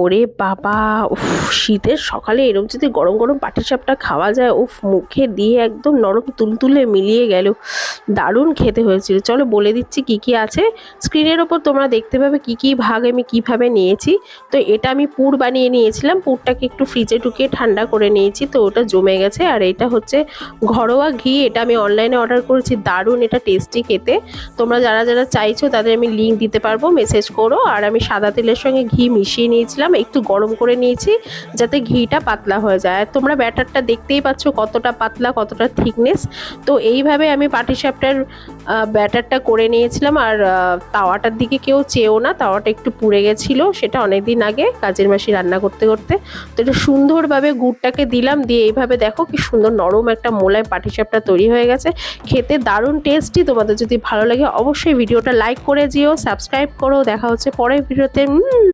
ওরে বাবা! উফ! শীতের সকালে এরম যদি গরম গরম পাটিসাপটা খাওয়া যায়, উফ! মুখে দিয়ে একদম নরম তুলতুলে মিলিয়ে গেল। দারুণ খেতে হয়েছিল। চলো বলে দিচ্ছি কি কি আছে। স্ক্রিনের ওপর তোমরা দেখতে পাবে কি কি ভাগ আমি কিভাবে নিয়েছি। তো এটা আমি পুর বানিয়ে নিয়েছিলাম, পুরটাকে একটু ফ্রিজে ঢুকিয়ে ঠান্ডা করে নিয়েছি, তো ওটা জমে গেছে। আর এটা হচ্ছে ঘরোয়া ঘি, এটা আমি অনলাইনে অর্ডার করেছি, দারুণ এটা টেস্টি খেতে। তোমরা যারা যারা চাইছো তাদের আমি লিঙ্ক দিতে পারবো, মেসেজ করো। আর আমি সাদা তেলের সঙ্গে ঘি মিশিয়ে নিয়েছিলাম, একটু গরম করে নিয়েছি যাতে ঘিটা পাতলা হয়ে যায়। আর তোমরা ব্যাটারটা দেখতেই পাচ্ছ কতটা পাতলা, কতটা থিকনেস। তো এইভাবে আমি পাটিসাপটার ব্যাটারটা করে নিয়েছিলাম। আর তাওয়াটার দিকে কেউ চেয়েও না, তাওয়াটা একটু পুড়ে গেছিলো, সেটা অনেকদিন আগে কাজের মাসি রান্না করতে করতে। তো এটা সুন্দরভাবে গুড়টাকে দিলাম, দিয়ে এইভাবে দেখো কি সুন্দর নরম একটা মোলায় পাটিসাপটা তৈরি হয়ে গেছে। খেতে দারুণ টেস্টি। তোমাদের যদি ভালো লাগে অবশ্যই ভিডিওটা লাইক করে দিও, সাবস্ক্রাইব করো। দেখা হচ্ছে পরের ভিডিওতে।